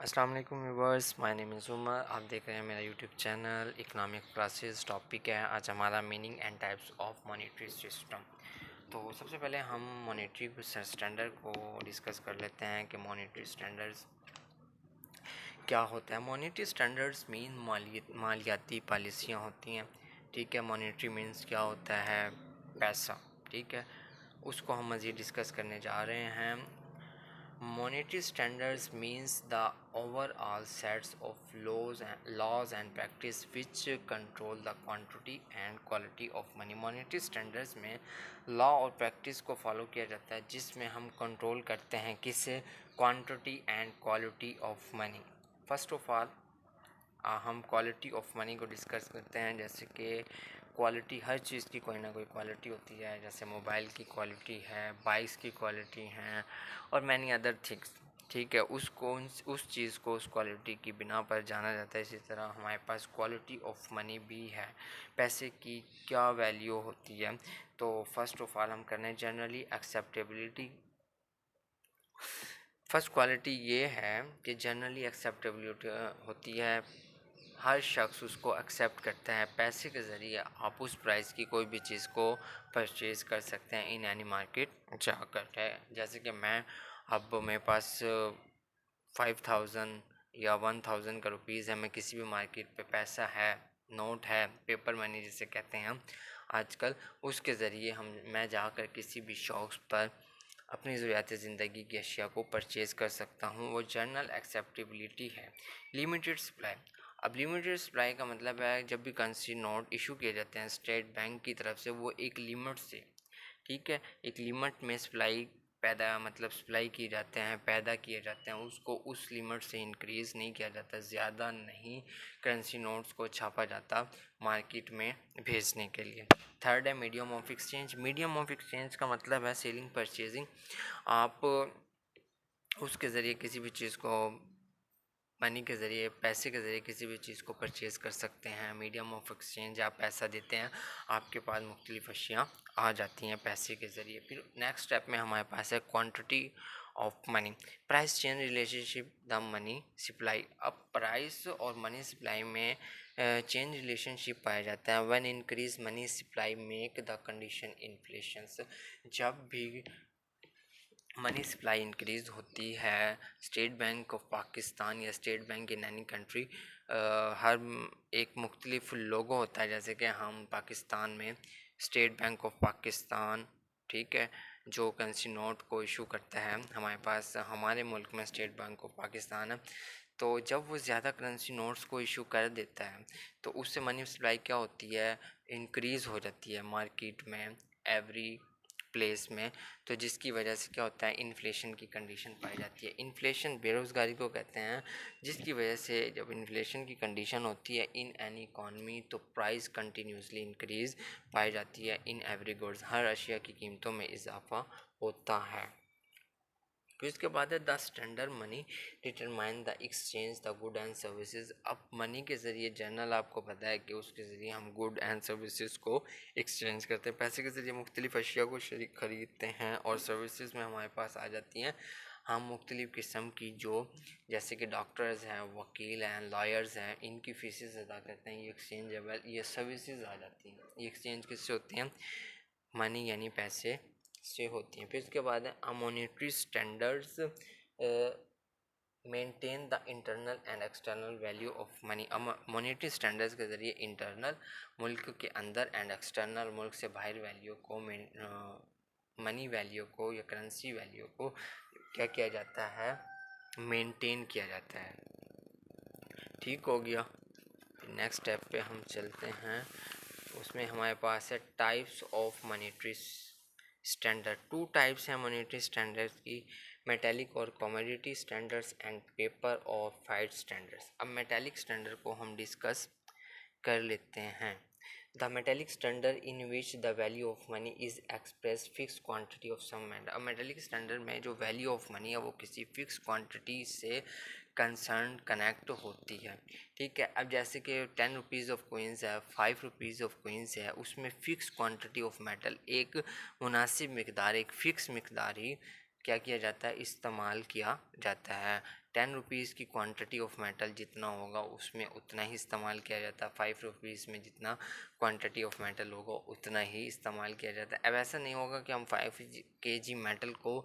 अस्सलाम वालेकुम viewers, my name is Umar. आप देख रहे हैं मेरा YouTube channel economic classes. Topic है आज हमारा meaning and types of monetary system. तो सबसे पहले हम मॉनेटरी स्टैंडर्ड को डिस्कस कर लेते हैं कि मॉनेटरी स्टैंडर्ड्स क्या होता है। मॉनेटरी स्टैंडर्ड्स मीन मालियाती पॉलिसियाँ होती हैं। ठीक है, मॉनेटरी मीन्स क्या होता है, पैसा। ठीक है, उसको हम मज़ीद डिस्कस करने जा रहे हैं। Monetary standards means the overall sets of laws and practice which control the quantity and quality of money. Monetary standards में लॉ और प्रैक्टिस को फॉलो किया जाता है जिसमें हम कंट्रोल करते हैं किससे, quantity and quality of money. First of all हम क्वालिटी ऑफ मनी को डिस्कस करते हैं। जैसे कि क्वालिटी, हर चीज़ की कोई ना कोई क्वालिटी होती है। जैसे मोबाइल की क्वालिटी है, बाइक्स की क्वालिटी हैं और मैनी अदर थिंग्स। ठीक है, उसको उस चीज़ को उस क्वालिटी की बिना पर जाना जाता है। इसी तरह हमारे पास क्वालिटी ऑफ मनी भी है, पैसे की क्या वैल्यू होती है। तो फर्स्ट ऑफ ऑल हम करने जनरली एक्सेप्टेबिलिटी। फर्स्ट क्वालिटी ये है कि जनरली एक्सेप्टेबिलिटी होती है, हर शख्स उसको एक्सेप्ट करता है। पैसे के ज़रिए आप उस प्राइस की कोई भी चीज़ को परचेज़ कर सकते हैं इन एनी मार्केट जाकर है। जैसे कि अब मेरे पास 5000 या 1000 का रुपीज़ है, मैं किसी भी मार्केट पे पैसा है, नोट है, पेपर मनी जिसे कहते हैं हम आजकल, उसके ज़रिए मैं जाकर किसी भी शॉप्स पर अपनी ज़रूरियात ज़िंदगी की अशिया को परचेज़ कर सकता हूँ। वो जनरल एक्सेप्टेबिलिटी है। Limited supply. अब लिमिटेड सप्लाई का मतलब है जब भी करेंसी नोट इशू किए जाते हैं स्टेट बैंक की तरफ से, वो एक लिमिट से, ठीक है, एक लिमिट में सप्लाई किए जाते हैं, पैदा किए जाते हैं। उसको उस लिमिट से इंक्रीज़ नहीं किया जाता, ज़्यादा नहीं करेंसी नोट्स को छापा जाता मार्केट में भेजने के लिए। थर्ड है medium of exchange. Medium of exchange का मतलब है सेलिंग परचेजिंग। आप उसके ज़रिए किसी भी चीज़ को, मनी के ज़रिए, पैसे के ज़रिए किसी भी चीज़ को परचेज़ कर सकते हैं। मीडियम ऑफ एक्सचेंज, आप पैसा देते हैं, आपके पास मुख्तलिफ अशियाँ आ जाती हैं पैसे के ज़रिए। फिर नेक्स्ट स्टेप में हमारे पास है quantity of money. Price change relationship the money supply. अब प्राइस और मनी सप्लाई में चेंज रिलेशनशिप पाया जाता है। When increase money supply make the condition inflations. जब भी मनी सप्लाई इंक्रीज़ होती है, स्टेट बैंक ऑफ पाकिस्तान या state bank in any country, हर एक मुख्तलिफ लोगो होता है। जैसे कि हम पाकिस्तान में स्टेट बैंक ऑफ पाकिस्तान, ठीक है, जो करेंसी नोट को इशू करता है, हमारे पास हमारे मुल्क में स्टेट बैंक ऑफ पाकिस्तान है। तो जब वो ज़्यादा करेंसी नोट्स को इशू कर देता है तो उससे मनी सप्लाई क्या होती है, इंक्रीज़ हो जाती है मार्केट में, एवरी प्लेस में। तो जिसकी वजह से क्या होता है, इन्फ्लेशन की कंडीशन पाई जाती है। इन्फ्लेशन बेरोज़गारी को कहते हैं, जिसकी वजह से जब इन्फ्लेशन की कंडीशन होती है इन एनी इकॉनमी तो प्राइस कंटिन्यूसली इंक्रीज़ पाई जाती है इन एवरी गुड्स। हर अशिया की कीमतों में इजाफा होता है। फिर इसके बाद है the standard money determine the exchange the good and services. अब मनी के ज़रिए जनरल आपको पता है कि उसके ज़रिए हम गुड एंड सर्विसेज को एक्सचेंज करते हैं। पैसे के ज़रिए मुख्तलिफ अशिया को ख़रीदते हैं और सर्विसेज में हमारे पास आ जाती हैं हम मुख्तलिफ़ किस्म की, जो जैसे कि डॉक्टर्स हैं, वकील हैं, लॉयर्स हैं, इनकी फ़ीसेस अदा करते हैं। ये एक्सचेंजेबल ये सर्विसेज आ जाती हैं। ये एक्सचेंज किससे होती हैं, मनी यानी पैसे से होती हैं। फिर उसके बाद है monetary standards maintain the internal and external value of money. Monetary standards के ज़रिए इंटरनल मुल्क के अंदर एंड एक्सटर्नल मुल्क से बाहर वैल्यू को, मनी वैल्यू को या करेंसी वैल्यू को क्या किया जाता है, मेंटेन किया जाता है। ठीक हो गया। नेक्स्ट स्टेप पे हम चलते हैं। उसमें हमारे पास है types of monetary standard. Two types हैं मॉनेटरी स्टैंडर्ड्स की, मेटेलिक और कमोडिटी स्टैंडर्ड्स एंड पेपर और फाइट स्टैंडर्ड्स। अब मेटेलिक स्टैंडर्ड को हम डिस्कस कर लेते हैं। The metallic standard in which the value of money is express fix quantity of some and. अब मेटेलिक स्टैंडर्ड में जो वैल्यू ऑफ मनी है वो किसी फिक्स क्वांटिटी से कंसर्न कनेक्ट होती है। ठीक है, अब जैसे कि 10 रुपीज़ ऑफ कोइंस है, 5 रुपीज़ ऑफ कोइंस है, उसमें फ़िक्स क्वांटिटी ऑफ मेटल, एक मुनासिब मकदार, एक फ़िक्स मकदार ही क्या किया जाता है, इस्तेमाल किया जाता है। 10 रुपीज़ की क्वांटिटी ऑफ मेटल जितना होगा उसमें उतना ही इस्तेमाल किया जाता है। 5 रुपीज़ में जितना क्वांटिटी ऑफ मेटल होगा उतना ही इस्तेमाल किया जाता है। अब ऐसा नहीं होगा कि हम 5 kg मेटल को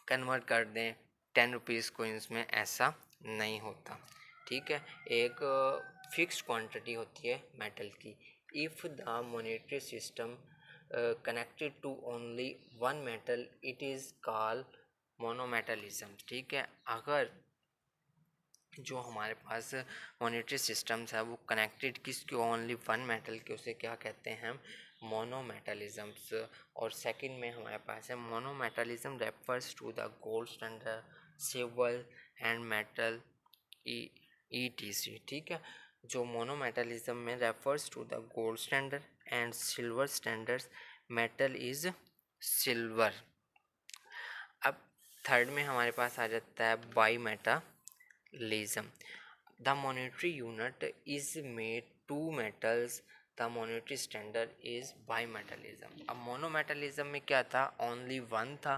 कन्वर्ट कर दें 10 रुपीज़ कोइंस में, ऐसा नहीं होता। ठीक है, एक फिक्स्ड क्वांटिटी होती है मेटल की। If the monetary system connected to only one metal it is called monometallism. ठीक है, अगर जो हमारे पास मॉनेटरी सिस्टम्स है वो कनेक्टेड किसके, ओनली वन मेटल के, उसे क्या कहते हैं हम, मोनोमेटलिज्म्स। और सेकंड में हमारे पास है monometallism refers to the gold standard, silver and metal ETC। ठीक है, जो मोनोमेटलिज्म में refers to the gold standard and silver standards, metal is silver. अब थर्ड में हमारे पास आ जाता है bimetallism. The monetary unit is made to metals, the monetary standard is bimetallism. अब मोनोमेटलिज्म में क्या था, ओनली वन था।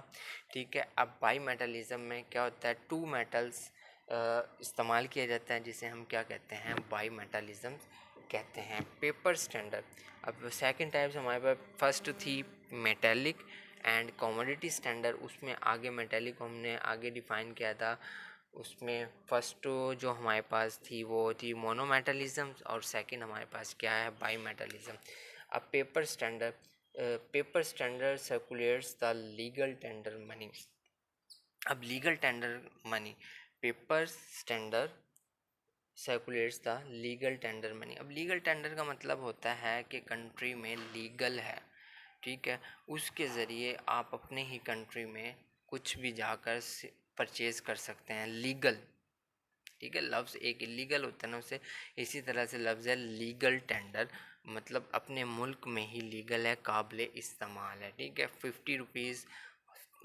ठीक है, अब बाई मेटलिज्म में क्या होता है, टू मेटल्स इस्तेमाल किया जाता है, जिसे हम क्या कहते हैं, बाई मेटलिज्म कहते हैं। पेपर स्टैंडर्ड, अब सेकंड टाइप्स हमारे पास फर्स्ट थी मेटेलिक एंड कमोडिटी स्टैंडर्ड, उसमें आगे मेटेलिक को हमने आगे डिफाइन किया था। उसमें फर्स्ट जो हमारे पास थी वो थी मोनोमेटलिज्म और सेकंड हमारे पास क्या है, बाई मेटलिज्म। अब paper standard circulates the legal tender money. अब legal tender money, paper standard circulates the legal tender money. अब लीगल टेंडर का मतलब होता है कि कंट्री में लीगल है, ठीक है, उसके ज़रिए आप अपने ही कंट्री में कुछ भी जाकर परचेज़ कर सकते हैं, लीगल। ठीक है, लफ्ज़ एक इलीगल होता है ना, उसे इसी तरह से लफ्ज़ है लीगल टेंडर, मतलब अपने मुल्क में ही लीगल है, काबिल इस्तेमाल है। ठीक है, 50 रुपीज़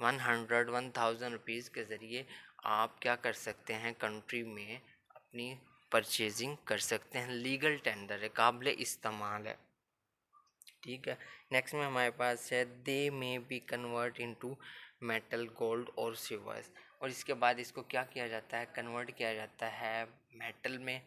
1000 रुपीज़ के ज़रिए आप क्या कर सकते हैं, कंट्री में अपनी परचेजिंग कर सकते हैं, लीगल टेंडर है, काबिल इस्तेमाल है। ठीक है, नेक्स्ट में हमारे पास है they may be convert into metal, gold और सिल्वर। और इसके बाद इसको क्या किया जाता है, कन्वर्ट किया जाता है मेटल में,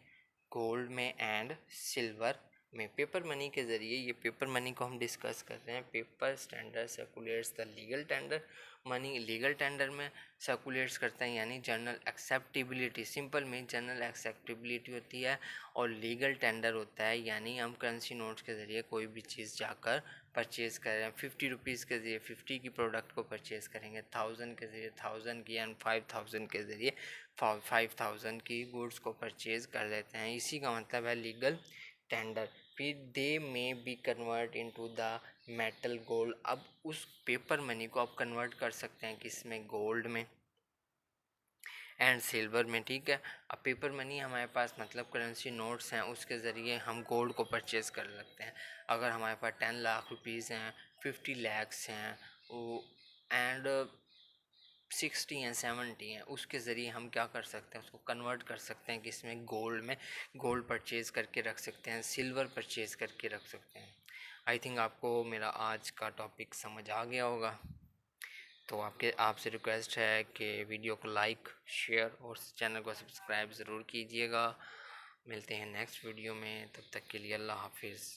गोल्ड में एंड सिल्वर में, पेपर मनी के ज़रिए। ये पेपर मनी को हम डिस्कस कर रहे हैं। Paper standard circulates the legal tender money, legal tender में सर्कुलेट्स करते हैं, यानी जनरल एक्सेप्टेबिलिटी, सिंपल में जनरल एक्सेप्टेबिलिटी होती है। और लीगल टेंडर होता है, यानी हम करेंसी नोट्स के ज़रिए कोई भी चीज़ जाकर परचेज़ कर रहे हैं। 50 रुपीज़ के ज़रिए 50 की प्रोडक्ट को परचेज़ करेंगे, 1000 के ज़रिए 1000 की, एंड 5000 के ज़रिए 5000 की गुड्स को परचेज़ कर लेते हैं। इसी का मतलब है लीगल टेंडर। फिर they may be convert into the metal, gold. अब उस पेपर मनी को आप कन्वर्ट कर सकते हैं किस में, गोल्ड में एंड सिल्वर में। ठीक है, अब पेपर मनी हमारे पास मतलब करेंसी नोट्स हैं, उसके ज़रिए हम गोल्ड को परचेज़ कर सकते हैं। अगर हमारे पास 10 लाख रुपीज़ हैं, 50 लैक्स हैं एंड 60 हैं, 70 हैं, उसके ज़रिए हम क्या कर सकते हैं, उसको कन्वर्ट कर सकते हैं किसमें, गोल्ड में। गोल्ड परचेज़ करके रख सकते हैं, सिल्वर परचेज़ करके रख सकते हैं। आई थिंक आपको मेरा आज का टॉपिक समझ आ गया होगा। तो आपसे रिक्वेस्ट है कि वीडियो को लाइक, शेयर और चैनल को सब्सक्राइब ज़रूर कीजिएगा। मिलते हैं नेक्स्ट वीडियो में, तब तक के लिए अल्लाह हाफिज़।